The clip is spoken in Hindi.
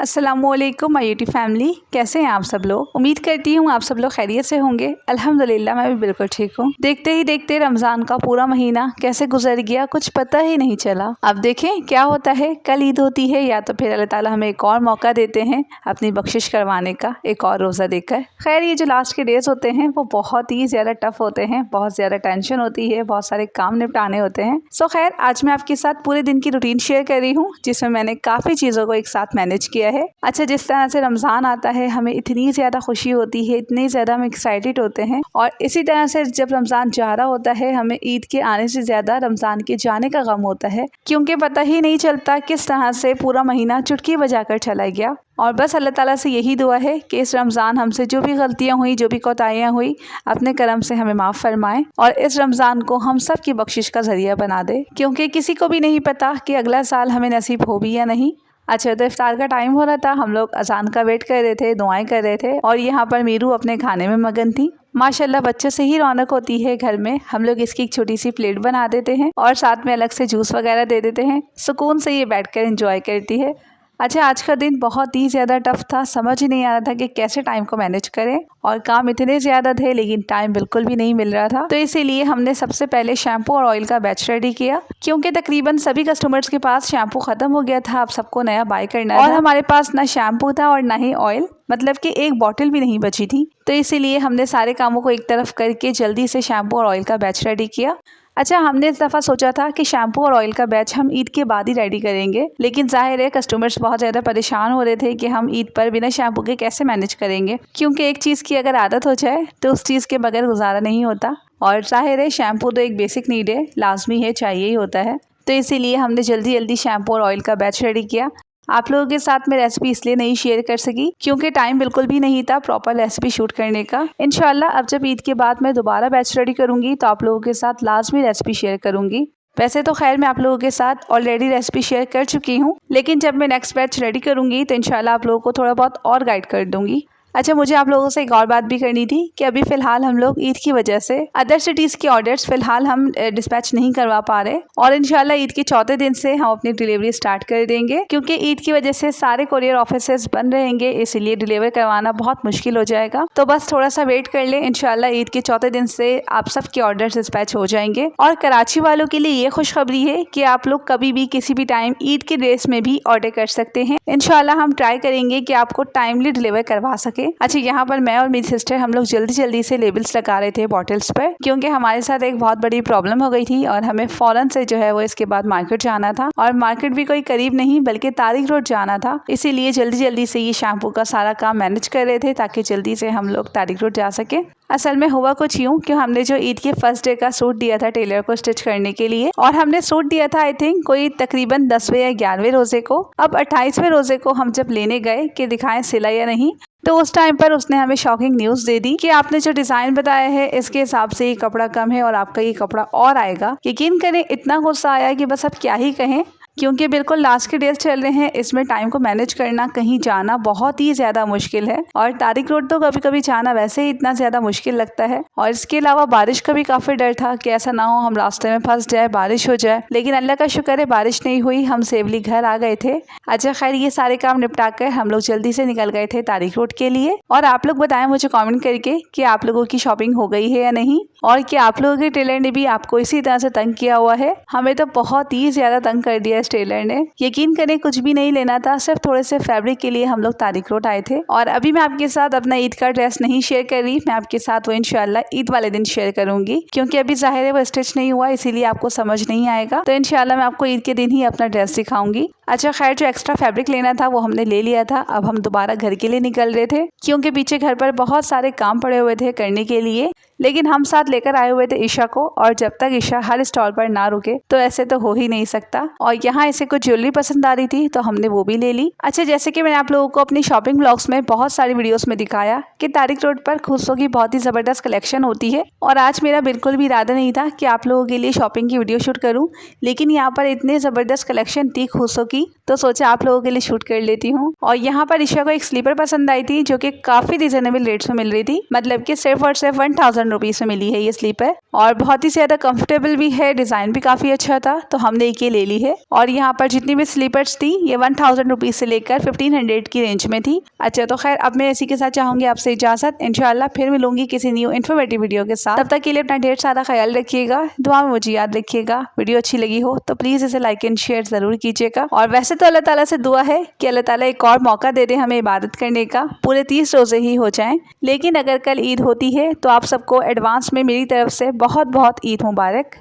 अस्सलामुअलैकुम माय यूट्यूब फैमिली, कैसे हैं आप सब लोग। उम्मीद करती हूँ आप सब लोग खैरियत से होंगे। अल्हम्दुलिल्लाह मैं भी बिल्कुल ठीक हूँ। देखते ही देखते रमज़ान का पूरा महीना कैसे गुजर गया कुछ पता ही नहीं चला। अब देखें क्या होता है, कल ईद होती है या तो फिर अल्लाह ताला हमें एक और मौका देते हैं अपनी बख्शिश करवाने का, एक और रोज़ा देकर। खैर ये जो लास्ट के डेज होते हैं वो बहुत ही ज़्यादा टफ होते हैं, बहुत ज़्यादा टेंशन होती है, बहुत सारे काम निपटाने होते हैं। सो खैर आज मैं आपके साथ पूरे दिन की रूटीन शेयर कर रही हूँ जिसमें मैंने काफ़ी चीज़ों को एक साथ मैनेज किया है। अच्छा, जिस तरह से रमज़ान आता है हमें इतनी ज़्यादा खुशी होती है, इतने ज़्यादा हम एक्साइटेड होते हैं, और इसी तरह से जब रमज़ान जा रहा होता है हमें ईद के आने से ज़्यादा रमज़ान के जाने का गम होता है, क्योंकि पता ही नहीं चलता किस तरह से पूरा महीना चुटकी बजाकर चला गया। और बस अल्लाह ताला से यही दुआ है कि इस रमज़ान हमसे जो भी गलतियाँ हुई, जो भी कोताहियाँ हुई, अपने करम से हमें माफ़ फरमाएं और इस रमज़ान को हम सब की बख्शिश का ज़रिया बना दे, क्योंकि किसी को भी नहीं पता कि अगला साल हमें नसीब हो भी या नहीं। अच्छा, तो इफ्तार का टाइम हो रहा था, हम लोग अज़ान का वेट कर रहे थे, दुआएं कर रहे थे, और यहाँ पर मीरू अपने खाने में मगन थी। माशाल्लाह बच्चों से ही रौनक होती है घर में। हम लोग इसकी एक छोटी सी प्लेट बना देते हैं और साथ में अलग से जूस वगैरह दे देते हैं। सुकून से ये बैठकर एंजॉय करती है। अच्छा, आज का दिन बहुत ही ज़्यादा टफ था, समझ ही नहीं आ रहा था कि कैसे टाइम को मैनेज करें, और काम इतने ज़्यादा थे लेकिन टाइम बिल्कुल भी नहीं मिल रहा था। तो इसीलिए हमने सबसे पहले शैम्पू और ऑयल का बैच रेडी किया, क्योंकि तकरीबन सभी कस्टमर्स के पास शैम्पू ख़त्म हो गया था, अब सबको नया बाय करना और हमारे पास ना शैम्पू था और ना ही ऑयल, मतलब कि एक बॉटल भी नहीं बची थी। तो इसीलिए हमने सारे कामों को एक तरफ करके जल्दी से शैम्पू और ऑयल का बैच रेडी किया। अच्छा, हमने इस दफ़ा सोचा था कि शैम्पू और ऑयल का बैच हम ईद के बाद ही रेडी करेंगे, लेकिन जाहिर है कस्टमर्स बहुत ज़्यादा परेशान हो रहे थे कि हम ईद पर बिना शैम्पू के कैसे मैनेज करेंगे, क्योंकि एक चीज़ की अगर आदत हो जाए तो उस चीज़ के बगैर गुजारा नहीं होता। और जाहिर है शैम्पू तो एक बेसिक नीड है, लाजमी है, चाहिए ही होता है। तो इसीलिए हमने जल्दी जल्दी शैम्पू और ऑयल का बैच रेडी किया। आप लोगों के साथ मैं रेसिपी इसलिए नहीं शेयर कर सकी क्योंकि टाइम बिल्कुल भी नहीं था प्रॉपर रेसिपी शूट करने का। इंशाल्लाह अब जब ईद के बाद मैं दोबारा बैच रेडी करूंगी तो आप लोगों के साथ लाजमी रेसिपी शेयर करूंगी। वैसे तो खैर मैं आप लोगों के साथ ऑलरेडी रेसिपी शेयर कर चुकी हूँ, लेकिन जब मैं नेक्स्ट बैच रेडी करूंगी तो इंशाल्लाह आप लोगों को थोड़ा बहुत और गाइड कर दूंगी। अच्छा, मुझे आप लोगों से एक और बात भी करनी थी कि अभी फ़िलहाल हम लोग ईद की वजह से अदर सिटीज़ के ऑर्डर्स फ़िलहाल हम डिस्पैच नहीं करवा पा रहे, और इंशाल्लाह ईद के चौथे दिन से हम अपनी डिलीवरी स्टार्ट कर देंगे, क्योंकि ईद की वजह से सारे कोरियर ऑफिसेज बंद रहेंगे, इसलिए डिलीवर करवाना बहुत मुश्किल हो जाएगा। तो बस थोड़ा सा वेट कर लें, इंशाल्लाह ईद के चौथे दिन से आप सबके ऑर्डर्स डिस्पैच हो जाएंगे। और कराची वालों के लिए ये खुशखबरी है कि आप लोग कभी भी किसी भी टाइम ईद के ड्रेस में भी ऑर्डर कर सकते हैं। इंशाल्लाह हम ट्राई करेंगे कि आपको टाइमली डिलीवर करवा सके। अच्छा, यहाँ पर मैं और मेरी सिस्टर हम लोग जल्दी जल्दी से लेबल्स लगा रहे थे बॉटल्स पर, क्योंकि हमारे साथ एक बहुत बड़ी प्रॉब्लम हो गई थी और हमें फ़ौरन से जो है वो इसके बाद मार्केट जाना था, और मार्केट भी कोई करीब नहीं बल्कि तारिक रोड जाना था। इसीलिए जल्दी जल्दी से ये शैम्पू का सारा काम मैनेज कर रहे थे ताकि जल्दी से हम लोग तारिक रोड जा सके। असल में हुआ कुछ यूँ कि हमने जो ईद के फर्स्ट डे का सूट दिया था टेलर को स्टिच करने के लिए, और हमने सूट दिया था आई थिंक कोई तकरीबन 10वें या 11वें रोज़े को। अब 28वें रोज़े को हम जब लेने गए कि दिखाएं सिला या नहीं, तो उस टाइम पर उसने हमें शॉकिंग न्यूज़ दे दी कि आपने जो डिज़ाइन बताया है इसके हिसाब से ये कपड़ा कम है और आपका ये कपड़ा और आएगा। यकीन करें इतना गुस्सा आया कि बस अब क्या ही कहें, क्योंकि बिल्कुल लास्ट के डेज चल रहे हैं, इसमें टाइम को मैनेज करना, कहीं जाना बहुत ही ज़्यादा मुश्किल है, और तारिक रोड तो कभी कभी जाना वैसे ही इतना ज़्यादा मुश्किल लगता है, और इसके अलावा बारिश का भी काफ़ी डर था कि ऐसा ना हो हम रास्ते में फंस जाए, बारिश हो जाए, लेकिन अल्लाह का शुक्र है बारिश नहीं हुई, हम सेफली घर आ गए थे। अच्छा खैर ये सारे काम निपटा कर हम लोग जल्दी से निकल गए थे तारिक रोड के लिए। और आप लोग बताएं मुझे कॉमेंट करके कि आप लोगों की शॉपिंग हो गई है या नहीं, और कि आप लोगों के टेलर ने भी आपको इसी तरह से तंग किया हुआ है। हमें तो बहुत ही ज़्यादा तंग कर दिया इस टेलर ने। यकीन करें कुछ भी नहीं लेना था, सिर्फ थोड़े से फैब्रिक के लिए हम लोग तारिक रोड आए थे। और अभी मैं आपके साथ अपना ईद का ड्रेस नहीं शेयर कर रही, मैं आपके साथ वो इंशाल्लाह ईद वाले दिन शेयर करूंगी, क्योंकि अभी जाहिर है वो स्टिच नहीं हुआ, इसीलिए आपको समझ नहीं आएगा। तो इंशाल्लाह मैं आपको ईद के दिन ही अपना ड्रेस दिखाऊंगी। अच्छा खैर जो एक्स्ट्रा फैब्रिक लेना था वो हमने ले लिया था। अब हम दोबारा घर के लिए निकल रहे थे, क्योंकि पीछे घर पर बहुत सारे काम पड़े हुए थे करने के लिए, लेकिन हम साथ लेकर आए हुए थे ईशा को, और जब तक ईशा हर स्टॉल पर ना रुके तो ऐसे तो हो ही नहीं सकता। और यहाँ इसे कुछ ज्वेलरी पसंद आ रही थी तो हमने वो भी ले ली। अच्छा, जैसे कि मैंने आप लोगों को अपनी शॉपिंग ब्लॉग्स में बहुत सारी वीडियोस में दिखाया कि तारिक रोड पर खुशों की बहुत ही ज़बरदस्त कलेक्शन होती है, और आज मेरा बिल्कुल भी इरादा नहीं था कि आप लोगों के लिए शॉपिंग की वीडियो शूट करूँ, लेकिन यहाँ पर इतने ज़बरदस्त कलेक्शन थी खुशों की तो सोचा आप लोगों के लिए शूट कर लेती हूँ। और यहाँ पर ईशा को एक स्लीपर पसंद आई थी जो कि काफ़ी रिजनेबल रेट्स में मिल रही थी, मतलब कि सिर्फ और सिर्फ 1000 1000 रुपीज़ में मिली है ये स्लीपर और बहुत ही ज़्यादा कंफर्टेबल भी है, डिज़ाइन भी काफ़ी अच्छा था तो हमने एक ये ले ली है। और यहाँ पर जितनी भी स्लीपर्स थी ये 1000 रुपीज़ से लेकर 1500 की रेंज में थी। अच्छा तो खैर अब मैं इसी के साथ चाहूँगी आपसे इजाज़त। इंशाल्लाह फिर मिलूंगी किसी न्यू इन्फॉर्मेटिव वीडियो के साथ। तब तक के लिए अपना ढेर सारा ख्याल रखिएगा, दुआ में मुझे याद रखिएगा। वीडियो अच्छी लगी हो तो प्लीज़ इसे लाइक एंड शेयर ज़रूर कीजिएगा। और वैसे तो अल्लाह ताला से दुआ है कि अल्लाह ताला एक और मौका दे दे हमें इबादत करने का, पूरे 30 रोज़े ही हो जाएं। लेकिन अगर कल ईद होती है तो आप सबको एडवांस में मेरी तरफ से बहुत बहुत ईद मुबारक।